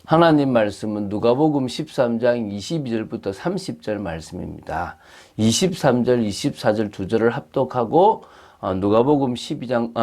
하나님 말씀은 누가복음 13장 22절부터 30절 말씀입니다. 23절, 24절 두 절을 합독하고 누가복음 13장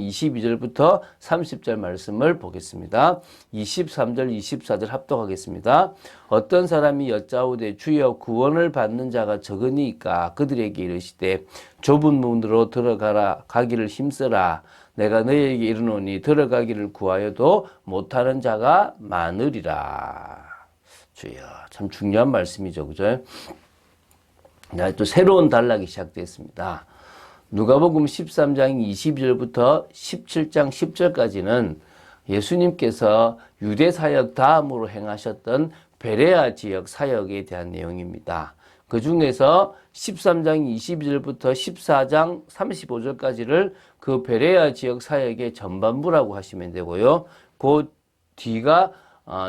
22절부터 30절 말씀을 보겠습니다. 23절, 24절 합독하겠습니다. 어떤 사람이 여짜오되 주여 구원을 받는 자가 적으니까 그들에게 이르시되 좁은 문으로 들어가라 가기를 힘쓰라 내가 너희에게 이르노니 들어가기를 구하여도 못하는 자가 많으리라. 주여, 참 중요한 말씀이죠, 그죠? 또 새로운 단락이 시작됐습니다. 누가복음 13장 22절부터 17장 10절까지는 예수님께서 유대 사역 다음으로 행하셨던 베레아 지역 사역에 대한 내용입니다. 그 중에서 13장 22절부터 14장 35절까지를 그 베레아 지역 사역의 전반부라고 하시면 되고요. 그 뒤가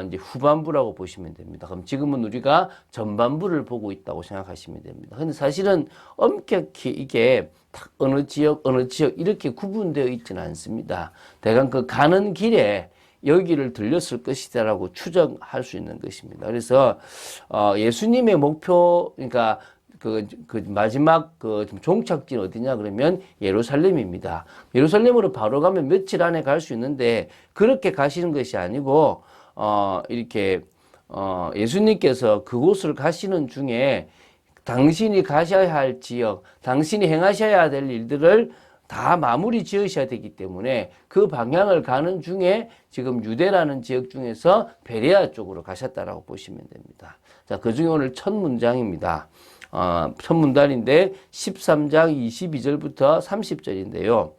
이제 후반부라고 보시면 됩니다. 그럼 지금은 우리가 전반부를 보고 있다고 생각하시면 됩니다. 근데 사실은 엄격히 이게 어느 지역 이렇게 구분되어 있지는 않습니다. 대강 그 가는 길에 여기를 들렸을 것이다라고 추정할 수 있는 것입니다. 그래서 예수님의 목표, 그러니까 그 마지막 종착지는 어디냐 그러면 예루살렘입니다. 예루살렘으로 바로 가면 며칠 안에 갈 수 있는데 그렇게 가시는 것이 아니고 이렇게 예수님께서 그곳을 가시는 중에 당신이 가셔야 할 지역, 당신이 행하셔야 될 일들을 다 마무리 지으셔야 되기 때문에 그 방향을 가는 중에 지금 유대라는 지역 중에서 베레아 쪽으로 가셨다라고 보시면 됩니다. 자, 그 중에 오늘 첫 문장입니다. 첫 문단인데 13장 22절부터 30절인데요.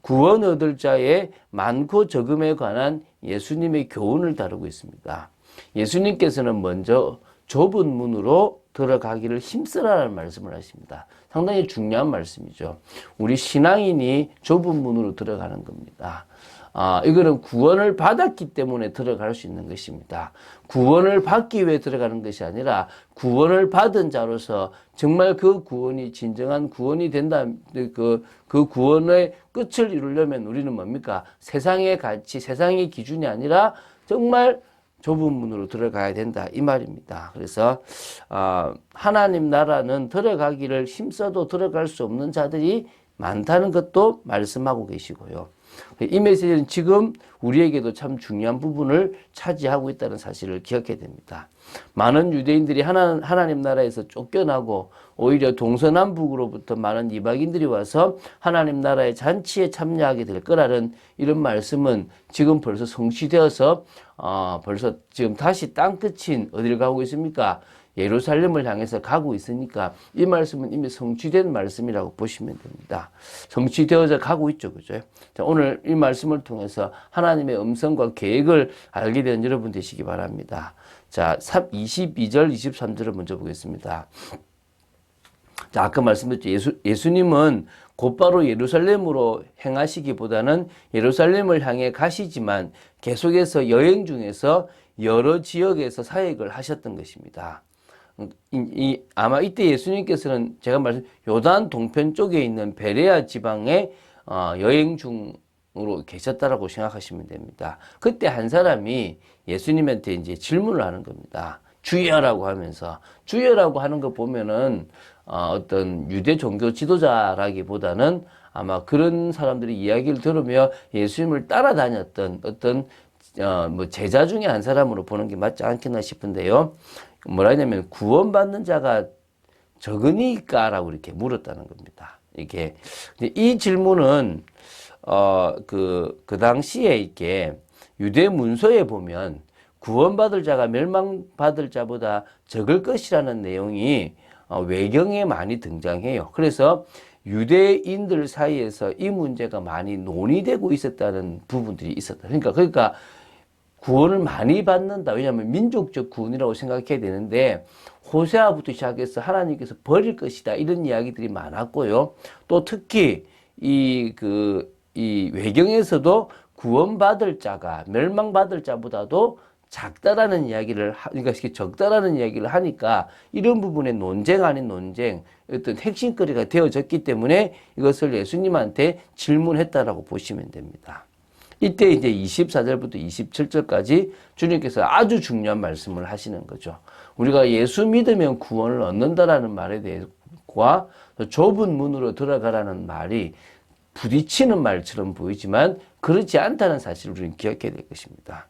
구원 얻을 자의 많고 적음에 관한 예수님의 교훈을 다루고 있습니다. 예수님께서는 먼저 좁은 문으로 들어가기를 힘쓰라는 말씀을 하십니다. 상당히 중요한 말씀이죠. 우리 신앙인이 좁은 문으로 들어가는 겁니다. 이거는 구원을 받았기 때문에 들어갈 수 있는 것입니다. 구원을 받기 위해 들어가는 것이 아니라 구원을 받은 자로서 정말 그 구원이 진정한 구원이 된다. 그 구원의 끝을 이루려면 우리는 뭡니까? 세상의 가치, 세상의 기준이 아니라 정말 좁은 문으로 들어가야 된다 이 말입니다. 그래서 하나님 나라는 들어가기를 힘써도 들어갈 수 없는 자들이 많다는 것도 말씀하고 계시고요. 이 메시지는 지금 우리에게도 참 중요한 부분을 차지하고 있다는 사실을 기억해야 됩니다. 많은 유대인들이 하나님 나라에서 쫓겨나고 오히려 동서남북으로부터 많은 이방인들이 와서 하나님 나라의 잔치에 참여하게 될 거라는 이런 말씀은 지금 벌써 성취되어서 벌써 지금 다시 땅끝인 어디를 가고 있습니까? 예루살렘을 향해서 가고 있으니까 이 말씀은 이미 성취된 말씀이라고 보시면 됩니다. 성취되어져 가고 있죠. 그죠? 자, 오늘 이 말씀을 통해서 하나님의 음성과 계획을 알게 된 여러분 되시기 바랍니다. 자, 22절, 23절을 먼저 보겠습니다. 자, 아까 말씀드렸죠. 예수님은 곧바로 예루살렘으로 행하시기보다는 예루살렘을 향해 가시지만 계속해서 여행 중에서 여러 지역에서 사역을 하셨던 것입니다. 아마 이때 예수님께서는 제가 요단 동편 쪽에 있는 베레아 지방에 여행 중으로 계셨다라고 생각하시면 됩니다. 그때 한 사람이 예수님한테 이제 질문을 하는 겁니다. 주여라고 하면서 주여라고 하는 거 보면은 어떤 유대 종교 지도자라기보다는 아마 그런 사람들이 이야기를 들으며 예수님을 따라다녔던 어떤 제자 중에 한 사람으로 보는 게 맞지 않겠나 싶은데요. 뭐라 하냐면 구원받는 자가 적으니까라고 이렇게 물었다는 겁니다. 이게 이 질문은 그 당시에 이렇게 유대 문서에 보면 구원받을 자가 멸망받을 자보다 적을 것이라는 내용이 외경에 많이 등장해요. 그래서 유대인들 사이에서 이 문제가 많이 논의되고 있었다는 부분들이 있었다. 그러니까 구원을 많이 받는다. 왜냐하면 민족적 구원이라고 생각해야 되는데 호세아부터 시작해서 하나님께서 버릴 것이다. 이런 이야기들이 많았고요. 또 특히 이 외경에서도 구원받을 자가 멸망받을 자보다도 작다라는 이야기를, 그러니까 적다라는 이야기를 하니까 이런 부분에 논쟁 아닌 논쟁, 어떤 핵심거리가 되어졌기 때문에 이것을 예수님한테 질문했다라고 보시면 됩니다. 이때 이제 24절부터 27절까지 주님께서 아주 중요한 말씀을 하시는 거죠. 우리가 예수 믿으면 구원을 얻는다라는 말에 대해서와 좁은 문으로 들어가라는 말이 부딪히는 말처럼 보이지만 그렇지 않다는 사실을 우리는 기억해야 될 것입니다.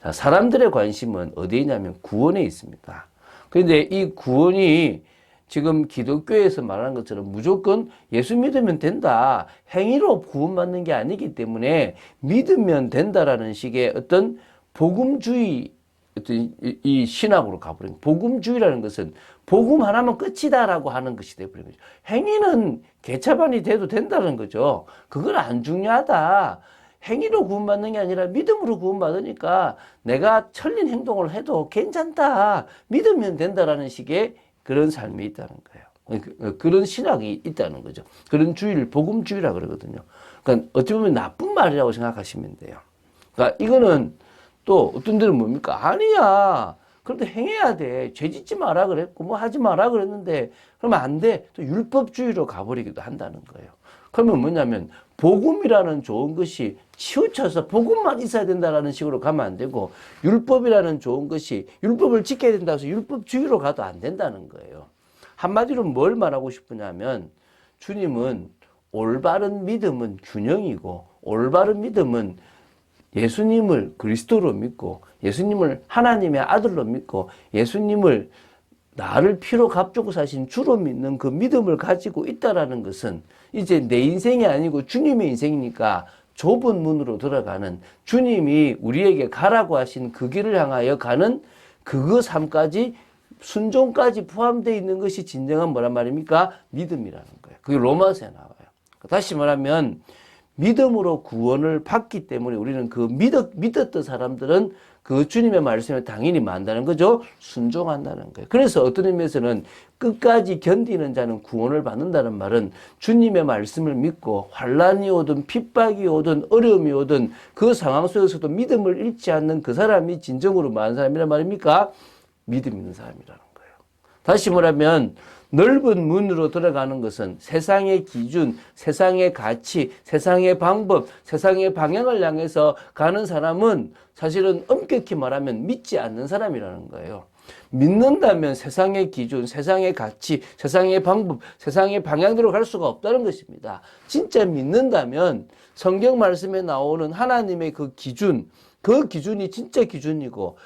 자, 사람들의 관심은 어디에 있냐면 구원에 있습니다. 그런데 이 구원이 지금 기독교에서 말하는 것처럼 무조건 예수 믿으면 된다, 행위로 구원받는 게 아니기 때문에 믿으면 된다라는 식의 어떤 복음주의, 어떤 이 신학으로 가버린, 복음주의라는 것은 복음 하나면 끝이다라고 하는 것이 되어버린 거죠. 행위는 개차반이 돼도 된다는 거죠. 그건 안 중요하다. 행위로 구원받는 게 아니라 믿음으로 구원받으니까 내가 틀린 행동을 해도 괜찮다, 믿으면 된다라는 식의 그런 삶이 있다는 거예요. 그런 신학이 있다는 거죠. 그런 주의를 복음주의라 그러거든요. 그러니까 어찌 보면 나쁜 말이라고 생각하시면 돼요. 그러니까 이거는 또 어떤 데는 뭡니까? 아니야, 그런데 행해야 돼. 죄 짓지 마라 그랬고 뭐 하지 마라 그랬는데 그러면 안 돼. 또 율법주의로 가버리기도 한다는 거예요. 그러면 뭐냐면 복음이라는 좋은 것이 치우쳐서 복음만 있어야 된다라는 식으로 가면 안 되고, 율법이라는 좋은 것이 율법을 지켜야 된다고 해서 율법주의로 가도 안 된다는 거예요. 한마디로 뭘 말하고 싶으냐면 주님은 올바른 믿음은 균형이고, 올바른 믿음은 예수님을 그리스도로 믿고, 예수님을 하나님의 아들로 믿고, 예수님을 나를 피로 값주고 사신 주로 믿는 그 믿음을 가지고 있다라는 것은 이제 내 인생이 아니고 주님의 인생이니까 좁은 문으로 들어가는, 주님이 우리에게 가라고 하신 그 길을 향하여 가는 그거 삶까지, 순종까지 포함되어 있는 것이 진정한 뭐란 말입니까? 믿음이라는 거예요. 그게 로마서에 나와요. 다시 말하면 믿음으로 구원을 받기 때문에 우리는 그 믿었던 사람들은 그 주님의 말씀에 당연히 만다는 거죠. 순종한다는 거예요. 그래서 어떤 의미에서는 끝까지 견디는 자는 구원을 받는다는 말은 주님의 말씀을 믿고 환난이 오든 핍박이 오든 어려움이 오든 그 상황 속에서도 믿음을 잃지 않는 그 사람이 진정으로 많은 사람이란 말입니까? 믿음 있는 사람이라는 거예요. 다시 말하면 넓은 문으로 들어가는 것은 세상의 기준, 세상의 가치, 세상의 방법, 세상의 방향을 향해서 가는 사람은 사실은 엄격히 말하면 믿지 않는 사람이라는 거예요. 믿는다면 세상의 기준, 세상의 가치, 세상의 방법, 세상의 방향대로 갈 수가 없다는 것입니다. 진짜 믿는다면 성경 말씀에 나오는 하나님의 그 기준, 그 기준이 진짜 기준이고,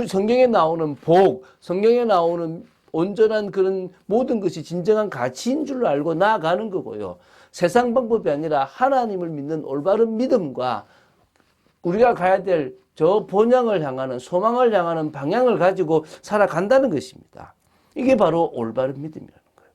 성경에 나오는 복, 성경에 나오는 온전한 그런 모든 것이 진정한 가치인 줄로 알고 나아가는 거고요. 세상 방법이 아니라 하나님을 믿는 올바른 믿음과 우리가 가야 될 저 본향을 향하는, 소망을 향하는 방향을 가지고 살아간다는 것입니다. 이게 바로 올바른 믿음이라는 거예요.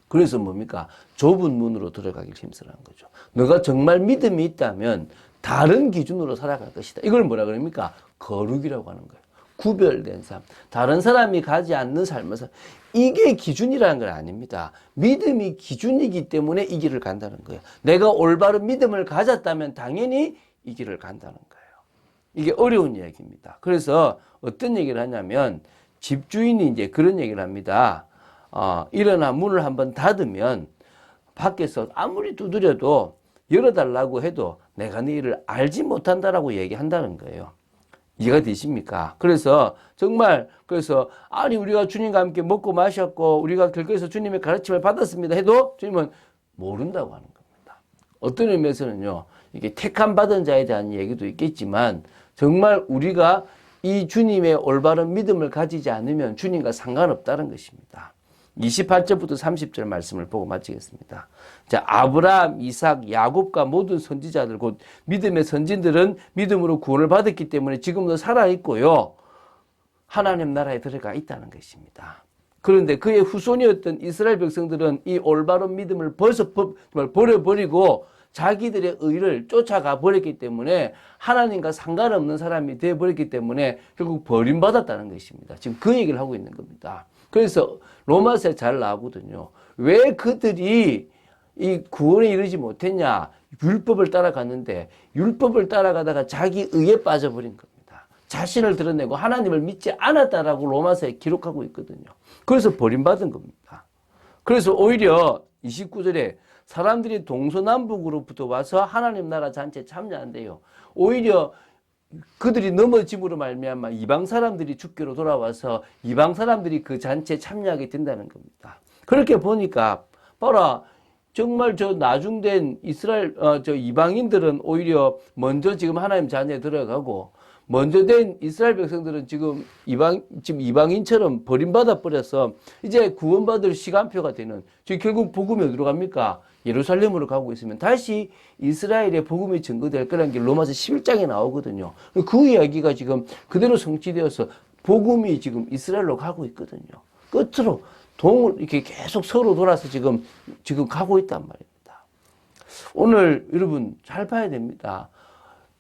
그래서 뭡니까? 좁은 문으로 들어가길 힘쓰라는 거죠. 너가 정말 믿음이 있다면 다른 기준으로 살아갈 것이다. 이걸 뭐라 그럽니까? 거룩이라고 하는 거예요. 구별된 삶, 다른 사람이 가지 않는 삶을 살, 이게 기준이라는 건 아닙니다. 믿음이 기준이기 때문에 이 길을 간다는 거예요. 내가 올바른 믿음을 가졌다면 당연히 이 길을 간다는 거예요. 이게 어려운 이야기입니다. 그래서 어떤 얘기를 하냐면 집주인이 이제 그런 얘기를 합니다. 일어나 문을 한번 닫으면 밖에서 아무리 두드려도 열어달라고 해도 내가 네 일을 알지 못한다라고 얘기한다는 거예요. 이해가 되십니까? 그래서 정말 아니 우리가 주님과 함께 먹고 마셨고 우리가 길거리에서 주님의 가르침을 받았습니다 해도 주님은 모른다고 하는 겁니다. 어떤 의미에서는요, 이게 택함 받은 자에 대한 얘기도 있겠지만 정말 우리가 이 주님의 올바른 믿음을 가지지 않으면 주님과 상관없다는 것입니다. 28절부터 30절 말씀을 보고 마치겠습니다. 자, 아브라함, 이삭, 야곱과 모든 선지자들, 곧 믿음의 선진들은 믿음으로 구원을 받았기 때문에 지금도 살아있고요, 하나님 나라에 들어가 있다는 것입니다. 그런데 그의 후손이었던 이스라엘 백성들은 이 올바른 믿음을 벌써 버려버리고 자기들의 의를 쫓아가 버렸기 때문에 하나님과 상관없는 사람이 되어버렸기 때문에 결국 버림받았다는 것입니다. 지금 그 얘기를 하고 있는 겁니다. 그래서 로마서에 잘 나오거든요. 왜 그들이 이 구원에 이르지 못했냐? 율법을 따라갔는데 율법을 따라가다가 자기 의에 빠져버린 겁니다. 자신을 드러내고 하나님을 믿지 않았다라고 로마서에 기록하고 있거든요. 그래서 버림받은 겁니다. 그래서 오히려 29절에 사람들이 동서남북으로부터 와서 하나님 나라 잔치에 참여한대요. 오히려 그들이 넘어짐으로 말미암아 이방 사람들이 주께로 돌아와서 이방 사람들이 그 잔치에 참여하게 된다는 겁니다. 그렇게 보니까 봐라, 정말 저 나중된 이스라엘 저 이방인들은 오히려 먼저 지금 하나님 자녀에 들어가고, 먼저 된 이스라엘 백성들은 지금 이방인처럼 버림받아 버려서 이제 구원받을 시간표가 되는, 지금 결국 복음이 어디로 갑니까? 예루살렘으로 가고 있으면 다시 이스라엘의 복음이 증거될 거라는 게 로마서 11장에 나오거든요. 그 이야기가 지금 그대로 성취되어서 복음이 지금 이스라엘로 가고 있거든요. 끝으로 동을 이렇게 계속 서로 돌아서 지금 가고 있단 말입니다. 오늘 여러분 잘 봐야 됩니다.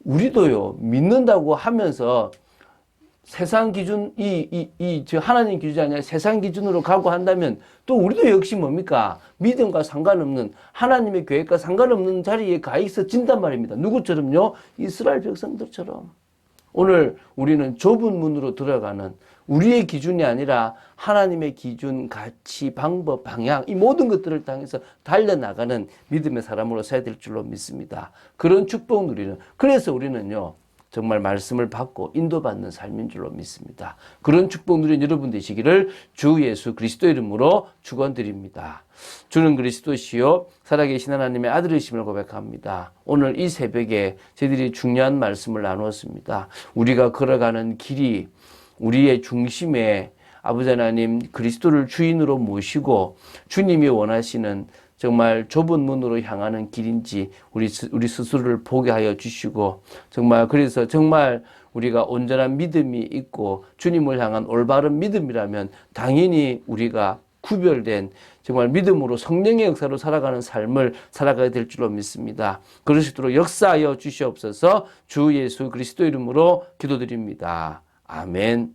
우리도요, 믿는다고 하면서 세상 기준, 저 하나님 기준이 아니라 세상 기준으로 가고 한다면 또 우리도 역시 뭡니까? 믿음과 상관없는, 하나님의 계획과 상관없는 자리에 가 있어진단 말입니다. 누구처럼요? 이스라엘 백성들처럼. 오늘 우리는 좁은 문으로 들어가는, 우리의 기준이 아니라 하나님의 기준, 가치, 방법, 방향, 이 모든 것들을 향해서 달려나가는 믿음의 사람으로 서야 될 줄로 믿습니다. 그런 축복 누리는, 그래서 우리는요, 정말 말씀을 받고 인도받는 삶인 줄로 믿습니다. 그런 축복 누린 여러분 되시기를 주 예수 그리스도 이름으로 축원드립니다. 주는 그리스도시요 살아계신 하나님의 아들이심을 고백합니다. 오늘 이 새벽에 저희들이 중요한 말씀을 나누었습니다. 우리가 걸어가는 길이 우리의 중심에 아버지 하나님 그리스도를 주인으로 모시고 주님이 원하시는 정말 좁은 문으로 향하는 길인지 우리 스스로를 보게 하여 주시고, 정말 그래서 정말 우리가 온전한 믿음이 있고 주님을 향한 올바른 믿음이라면 당연히 우리가 구별된 정말 믿음으로 성령의 역사로 살아가는 삶을 살아가야 될 줄로 믿습니다. 그럴 수 있도록 역사하여 주시옵소서. 주 예수 그리스도 이름으로 기도드립니다. 아멘.